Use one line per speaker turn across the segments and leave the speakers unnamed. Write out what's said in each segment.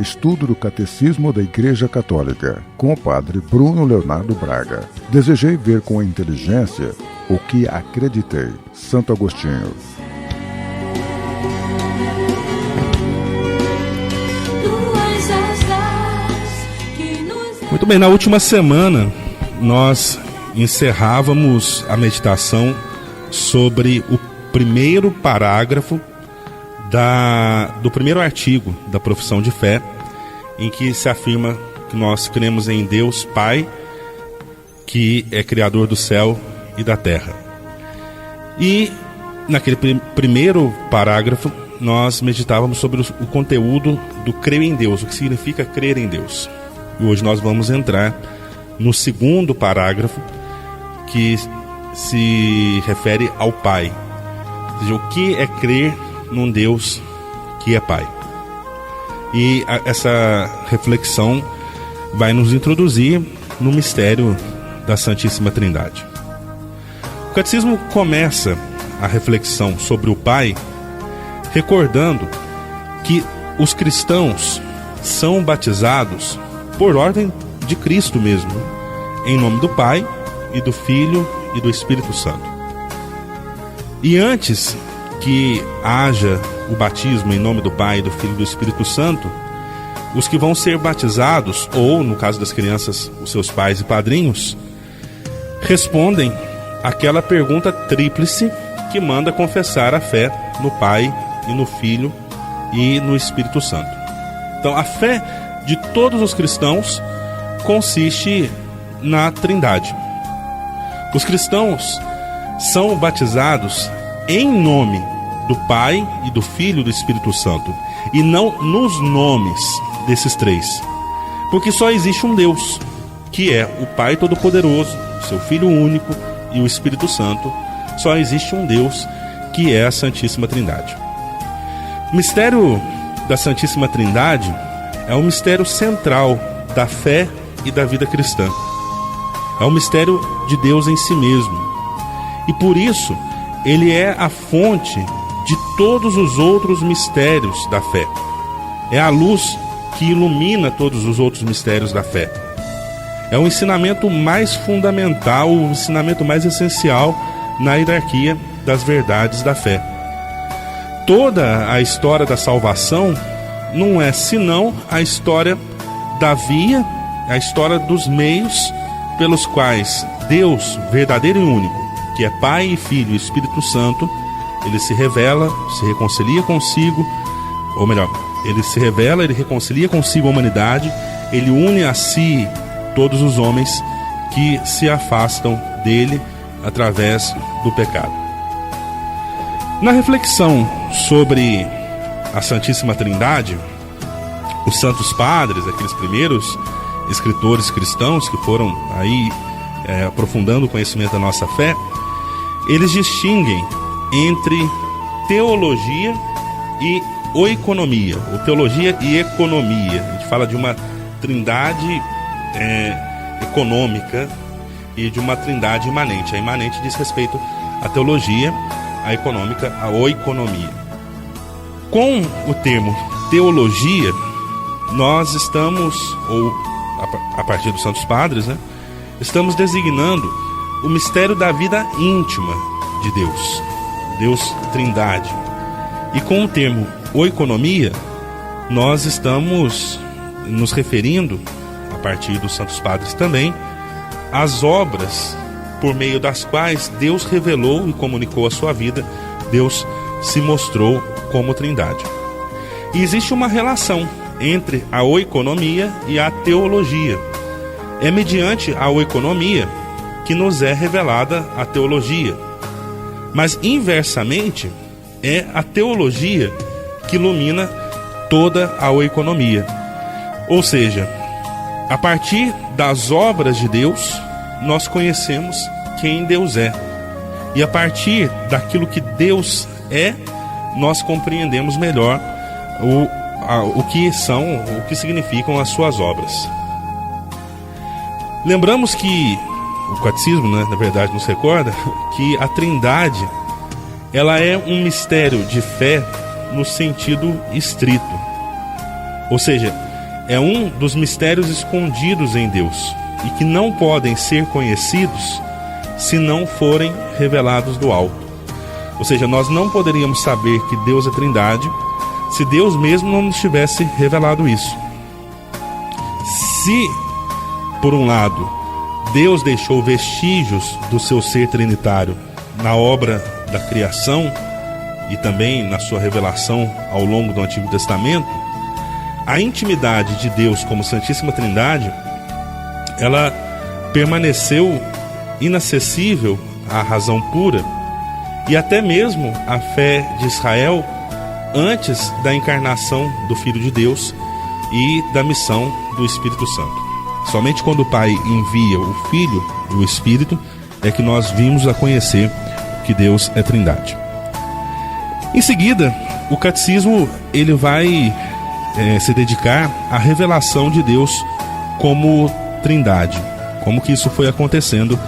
Estudo do Catecismo da Igreja Católica, com o Padre Bruno Leonardo Braga. Desejei ver com a inteligência o que acreditei. Santo Agostinho.
Muito bem, na última semana nós encerrávamos a meditação sobre o primeiro parágrafo do primeiro artigo da profissão de fé, em que se afirma que nós cremos em Deus Pai, que é Criador do céu e da terra. E naquele primeiro parágrafo nós meditávamos sobre o conteúdo do crer em Deus, o que significa crer em Deus. E hoje nós vamos entrar no segundo parágrafo, que se refere ao Pai. Ou seja, o que é crer num Deus que é Pai. E essa reflexão vai nos introduzir no mistério da Santíssima Trindade. O Catecismo começa a reflexão sobre o Pai recordando que os cristãos são batizados por ordem de Cristo mesmo, em nome do Pai e do Filho e do Espírito Santo. E antes que haja o batismo em nome do Pai, do Filho e do Espírito Santo, os que vão ser batizados, ou no caso das crianças, os seus pais e padrinhos, respondem aquela pergunta tríplice que manda confessar a fé no Pai e no Filho e no Espírito Santo. Então, a fé de todos os cristãos consiste na Trindade. Os cristãos são batizados em nome do Pai e do Filho e do Espírito Santo, e não nos nomes desses três, porque só existe um Deus, que é o Pai Todo-Poderoso, seu Filho único e o Espírito Santo. Só existe um Deus, que é a Santíssima Trindade. O mistério da Santíssima Trindade é um mistério central da fé e da vida cristã. É um mistério de Deus em si mesmo, e por isso ele é a fonte de todos os outros mistérios da fé. É a luz que ilumina todos os outros mistérios da fé. É o ensinamento mais fundamental, o ensinamento mais essencial na hierarquia das verdades da fé. Toda a história da salvação não é senão a história da via, a história dos meios pelos quais Deus, verdadeiro e único, que é Pai e Filho e Espírito Santo, ele se revela, se reconcilia consigo, ou melhor, ele se revela, ele reconcilia consigo a humanidade, ele une a si todos os homens que se afastam dele através do pecado. Na reflexão sobre a Santíssima Trindade, os Santos Padres, aqueles primeiros escritores cristãos que foram aí aprofundando o conhecimento da nossa fé, eles distinguem entre teologia e oikonomia, ou teologia e economia. A gente fala de uma trindade econômica e de uma trindade imanente. A imanente diz respeito à teologia, a econômica, a oikonomia. Com o termo teologia, nós estamos, ou a partir dos Santos Padres, estamos designando o mistério da vida íntima de Deus, Deus Trindade. E com o termo oikonomia, nós estamos nos referindo, a partir dos Santos Padres também, às obras por meio das quais Deus revelou e comunicou a sua vida, Deus se mostrou como Trindade. E existe uma relação entre a oikonomia e a teologia. É mediante a oikonomia que nos é revelada a teologia. Mas, inversamente, é a teologia que ilumina toda a oikonomia. Ou seja, a partir das obras de Deus, nós conhecemos quem Deus é. E a partir daquilo que Deus é, nós compreendemos melhor o que significam as suas obras. Lembramos que o catecismo, na verdade, nos recorda que a Trindade, ela é um mistério de fé no sentido estrito. Ou seja, é um dos mistérios escondidos em Deus e que não podem ser conhecidos se não forem revelados do alto. Ou seja, nós não poderíamos saber que Deus é Trindade se Deus mesmo não nos tivesse revelado isso. Se, por um lado, Deus deixou vestígios do seu ser trinitário na obra da criação e também na sua revelação ao longo do Antigo Testamento, a intimidade de Deus como Santíssima Trindade, ela permaneceu inacessível à razão pura e até mesmo à fé de Israel antes da encarnação do Filho de Deus e da missão do Espírito Santo. Somente quando o Pai envia o Filho e o Espírito é que nós vimos a conhecer que Deus é Trindade. Em seguida, o catecismo ele vai se dedicar à revelação de Deus como Trindade, como que isso foi acontecendo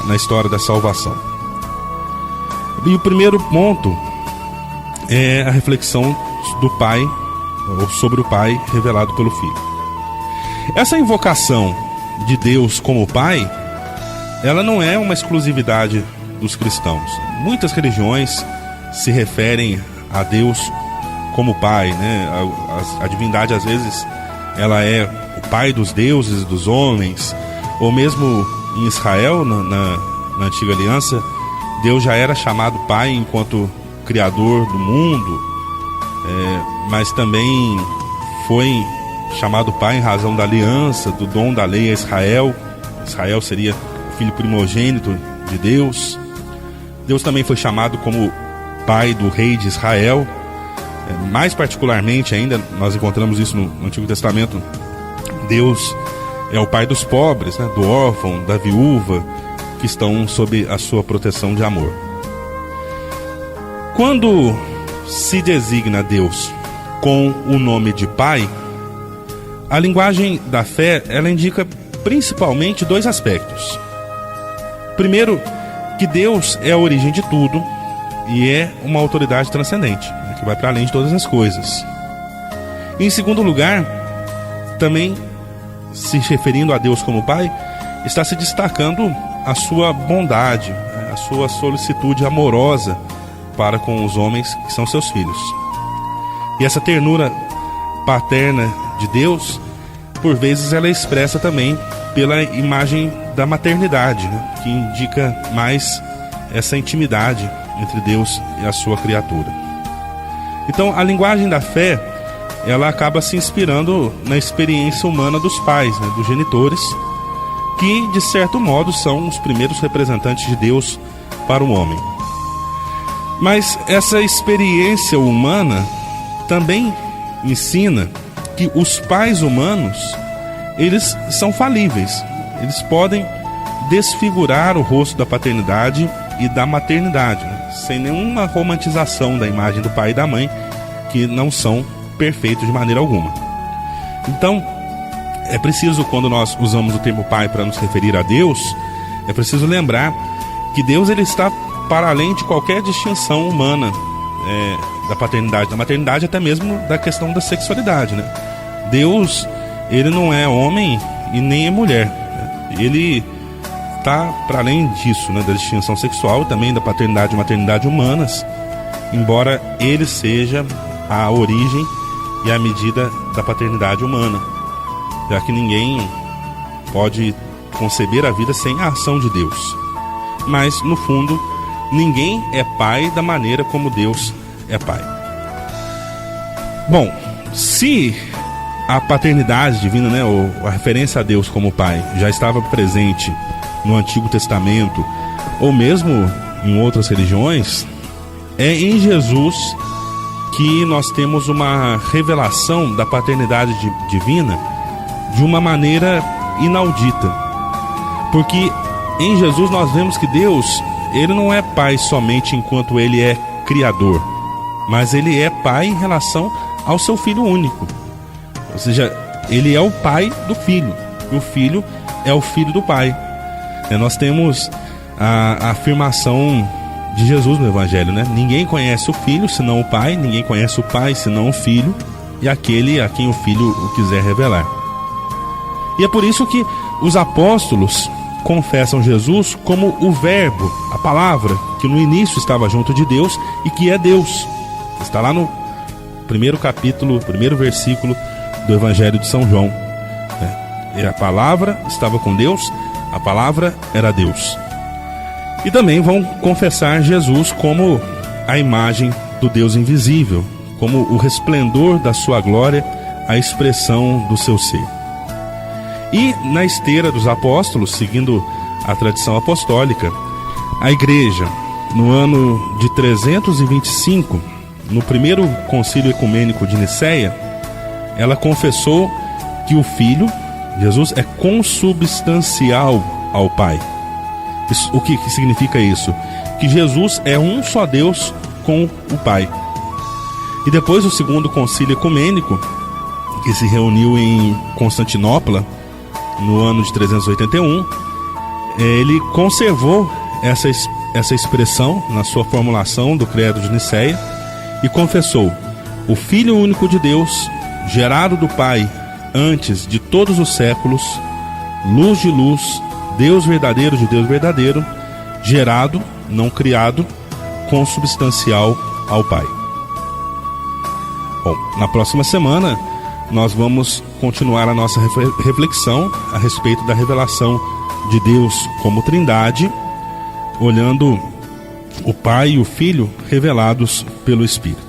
na história da salvação. E o primeiro ponto é a reflexão do Pai, ou sobre o Pai revelado pelo Filho. Essa invocação de Deus como Pai, ela não é uma exclusividade dos cristãos. Muitas religiões se referem a Deus como Pai, né? A divindade, às vezes, ela é o Pai dos deuses, dos homens, ou mesmo em Israel, na Antiga Aliança, Deus já era chamado Pai enquanto Criador do mundo, mas também foi chamado Pai em razão da aliança, do dom da lei a Israel. Israel seria o filho primogênito de Deus. Deus também foi chamado como Pai do rei de Israel. Mais particularmente ainda, nós encontramos isso no Antigo Testamento. Deus é o Pai dos pobres, né, do órfão, da viúva, que estão sob a sua proteção de amor. Quando se designa Deus com o nome de Pai, a linguagem da fé, ela indica principalmente dois aspectos. Primeiro, que Deus é a origem de tudo e é uma autoridade transcendente, que vai para além de todas as coisas. E em segundo lugar, também se referindo a Deus como Pai, está se destacando a sua bondade, a sua solicitude amorosa para com os homens que são seus filhos. E essa ternura paterna de Deus, por vezes ela é expressa também pela imagem da maternidade, né, que indica mais essa intimidade entre Deus e a sua criatura. Então, a linguagem da fé, ela acaba se inspirando na experiência humana dos pais, né, dos genitores, que, de certo modo, são os primeiros representantes de Deus para o homem. Mas essa experiência humana também ensina que os pais humanos, eles são falíveis. Eles podem desfigurar o rosto da paternidade e da maternidade, né, sem nenhuma romantização da imagem do pai e da mãe, que não são perfeitos de maneira alguma. Então, é preciso, quando nós usamos o termo pai para nos referir a Deus, é preciso lembrar que Deus ele está para além de qualquer distinção humana da paternidade, da maternidade, até mesmo da questão da sexualidade, né? Deus, ele não é homem e nem é mulher, né? Ele está para além disso, né, da distinção sexual, também da paternidade e maternidade humanas, embora ele seja a origem e a medida da paternidade humana, já que ninguém pode conceber a vida sem a ação de Deus. Mas, no fundo, ninguém é pai da maneira como Deus é pai. Bom, se a paternidade divina, né, ou a referência a Deus como pai, já estava presente no Antigo Testamento, ou mesmo em outras religiões, é em Jesus que nós temos uma revelação da paternidade divina de uma maneira inaudita. Porque em Jesus nós vemos que Deus, ele não é pai somente enquanto ele é criador, mas ele é pai em relação ao seu filho único. Ou seja, ele é o pai do filho, e o filho é o filho do pai. Nós temos a afirmação de Jesus no Evangelho, né? Ninguém conhece o filho senão o pai, ninguém conhece o pai senão o filho, e aquele a quem o Filho o quiser revelar. E é por isso que os apóstolos confessam Jesus como o Verbo, a palavra, que no início estava junto de Deus e que é Deus. Está lá no primeiro capítulo, primeiro versículo do Evangelho de São João. A palavra estava com Deus, a palavra era Deus. E também vão confessar Jesus como a imagem do Deus invisível, como o resplendor da sua glória, a expressão do seu ser. E na esteira dos apóstolos, seguindo a tradição apostólica, a igreja, no ano de 325, no primeiro concílio ecumênico de Nicéia, ela confessou que o Filho, Jesus, é consubstancial ao Pai. O que significa isso? Que Jesus é um só Deus com o Pai. E depois o segundo concílio ecumênico, que se reuniu em Constantinopla, no ano de 381, ele conservou essa expressão na sua formulação do Credo de Nicéia e confessou: o Filho único de Deus, gerado do Pai antes de todos os séculos, luz de luz, Deus verdadeiro de Deus verdadeiro, gerado, não criado, consubstancial ao Pai. Bom, na próxima semana nós vamos continuar a nossa reflexão a respeito da revelação de Deus como Trindade, olhando o Pai e o Filho revelados pelo Espírito.